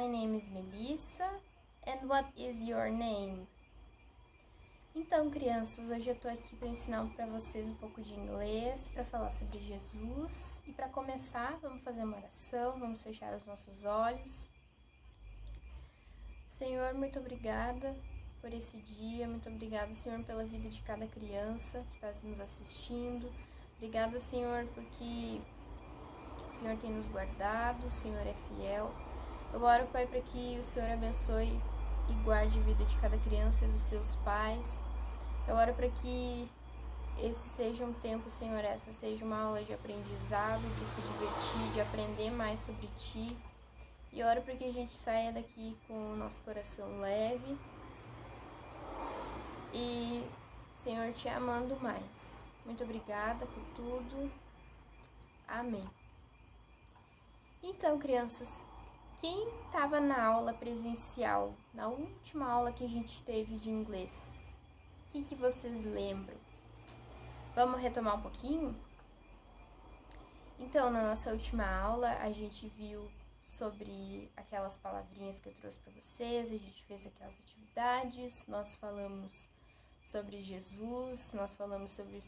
My name is Melissa, and what is your name? Então, crianças, hoje eu tô aqui para ensinar para vocês um pouco de inglês, para falar sobre Jesus. E para começar, vamos fazer uma oração, vamos fechar os nossos olhos. Senhor, muito obrigada por esse dia, muito obrigada, Senhor, pela vida de cada criança que está nos assistindo. Obrigada, Senhor, porque o Senhor tem nos guardado, o Senhor é fiel. Eu oro, Pai, para que o Senhor abençoe e guarde a vida de cada criança e dos seus pais. Eu oro para que esse seja um tempo, Senhor, essa seja uma aula de aprendizado, de se divertir, de aprender mais sobre Ti. E oro para que a gente saia daqui com o nosso coração leve e, Senhor, Te amando mais. Muito obrigada por tudo. Amém. Então, crianças, quem estava na aula presencial, na última aula que a gente teve de inglês? O que vocês lembram? Vamos retomar um pouquinho? Então, na nossa última aula, a gente viu sobre aquelas palavrinhas que eu trouxe para vocês, a gente fez aquelas atividades, nós falamos sobre Jesus, nós falamos sobre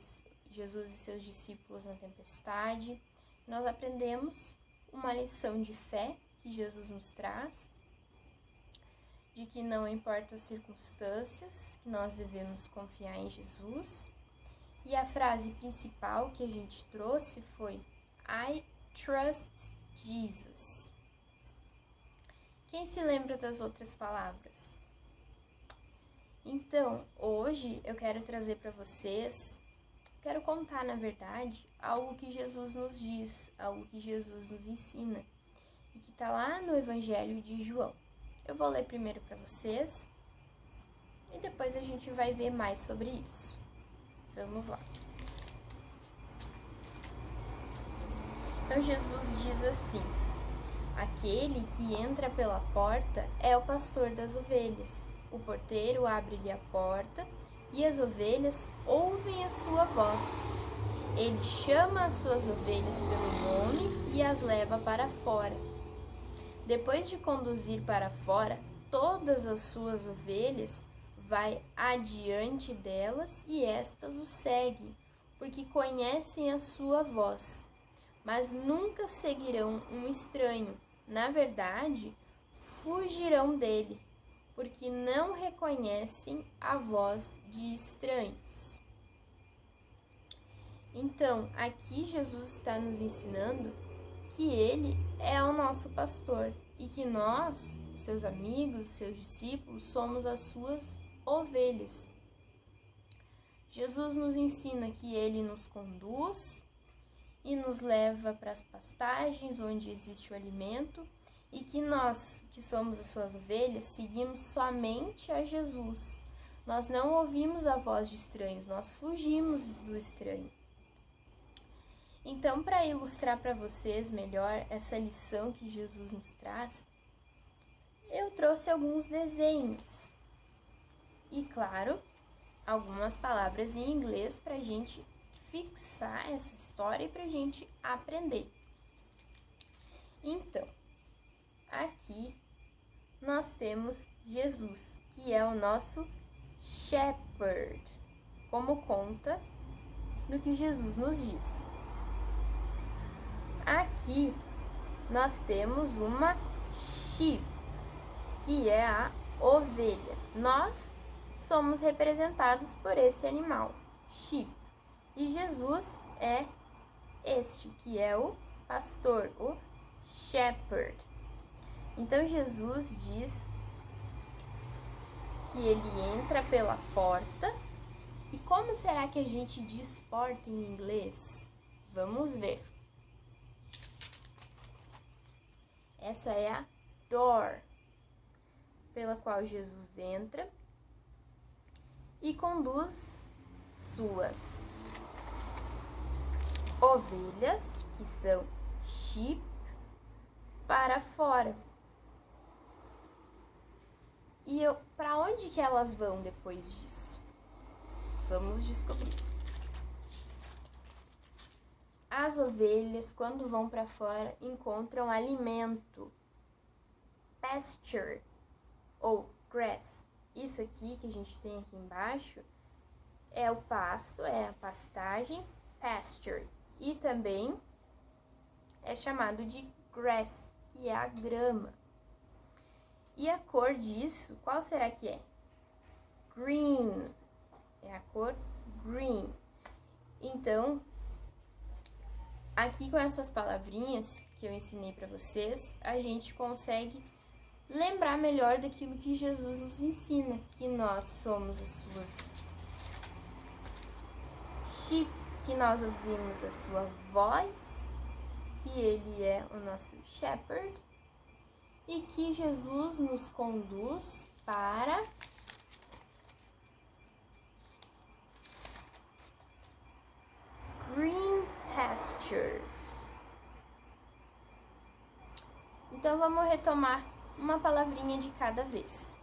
Jesus e seus discípulos na tempestade. Nós aprendemos uma lição de fé que Jesus nos traz, de que não importa as circunstâncias, que nós devemos confiar em Jesus. E a frase principal que a gente trouxe foi I trust Jesus. Quem se lembra das outras palavras? Então, hoje eu quero trazer para vocês, quero contar, na verdade, algo que Jesus nos diz, algo que Jesus nos ensina, e que está lá no Evangelho de João. Eu vou ler primeiro para vocês e depois a gente vai ver mais sobre isso. Vamos lá. Então Jesus diz assim: aquele que entra pela porta é o pastor das ovelhas. O porteiro abre-lhe a porta e as ovelhas ouvem a sua voz. Ele chama as suas ovelhas pelo nome e as leva para fora. Depois de conduzir para fora todas as suas ovelhas, vai adiante delas e estas o seguem, porque conhecem a sua voz. Mas nunca seguirão um estranho. Na verdade, fugirão dele, porque não reconhecem a voz de estranhos. Então, aqui Jesus está nos ensinando que Ele é o nosso pastor e que nós, seus amigos, seus discípulos, somos as suas ovelhas. Jesus nos ensina que Ele nos conduz e nos leva para as pastagens onde existe o alimento e que nós, que somos as suas ovelhas, seguimos somente a Jesus. Nós não ouvimos a voz de estranhos, nós fugimos do estranho. Então, para ilustrar para vocês melhor essa lição que Jesus nos traz, eu trouxe alguns desenhos e, claro, algumas palavras em inglês para a gente fixar essa história e para a gente aprender. Então, aqui nós temos Jesus, que é o nosso shepherd, como conta no que Jesus nos diz. Aqui nós temos uma sheep, que é a ovelha. Nós somos representados por esse animal, sheep. E Jesus é este, que é o pastor, o shepherd. Então Jesus diz que ele entra pela porta. E como será que a gente diz porta em inglês? Vamos ver. Essa é a door, pela qual Jesus entra e conduz suas ovelhas, que são sheep, para fora. E para onde que elas vão depois disso? Vamos descobrir. As ovelhas, quando vão para fora, encontram alimento. pasture ou grass. Isso aqui que a gente tem aqui embaixo é o pasto, é a pastagem, pasture. E também é chamado de grass, que é a grama. E a cor disso, qual será que é? Green. É a cor green. Então, aqui com essas palavrinhas que eu ensinei para vocês, a gente consegue lembrar melhor daquilo que Jesus nos ensina, que nós somos as suas sheep, que nós ouvimos a sua voz, que ele é o nosso shepherd e que Jesus nos conduz para green pastures. Então vamos retomar uma palavrinha de cada vez.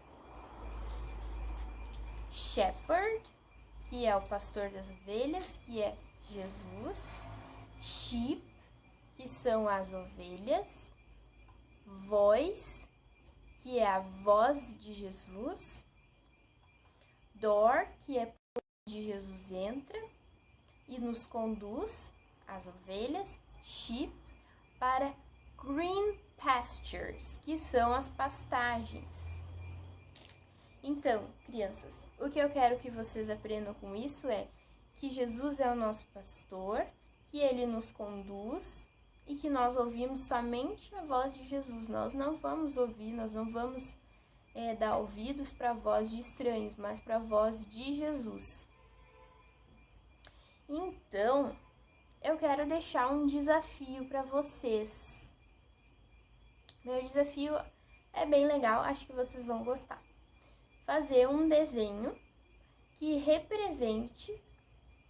Shepherd, que é o pastor das ovelhas, que é Jesus. Sheep, que são as ovelhas. Voice, que é a voz de Jesus. Door, que é por onde Jesus entra e nos conduz, as ovelhas, sheep, para green pastures, que são as pastagens. Então, crianças, o que eu quero que vocês aprendam com isso é que Jesus é o nosso pastor, que ele nos conduz e que nós ouvimos somente a voz de Jesus. Nós não vamos ouvir, nós não vamos dar ouvidos para a voz de estranhos, mas para a voz de Jesus. Então, eu quero deixar um desafio para vocês. Meu desafio é bem legal, acho que vocês vão gostar. Fazer um desenho que represente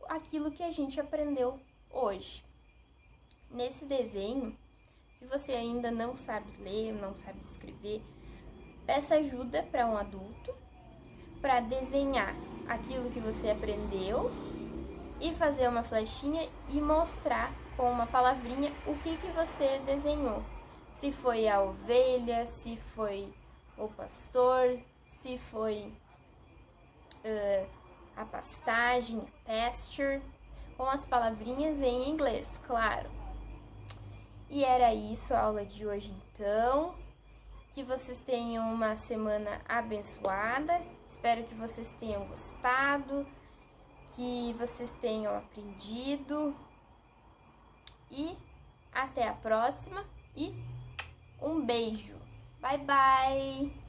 aquilo que a gente aprendeu hoje. Nesse desenho, se você ainda não sabe ler, não sabe escrever, peça ajuda para um adulto para desenhar aquilo que você aprendeu e fazer uma flechinha e mostrar com uma palavrinha o que você desenhou. Se foi a ovelha, se foi o pastor, se foi a pastagem, pasture, com as palavrinhas em inglês, claro. E era isso a aula de hoje então. Que vocês tenham uma semana abençoada. Espero que vocês tenham gostado, que vocês tenham aprendido. E até a próxima e um beijo. Bye, bye!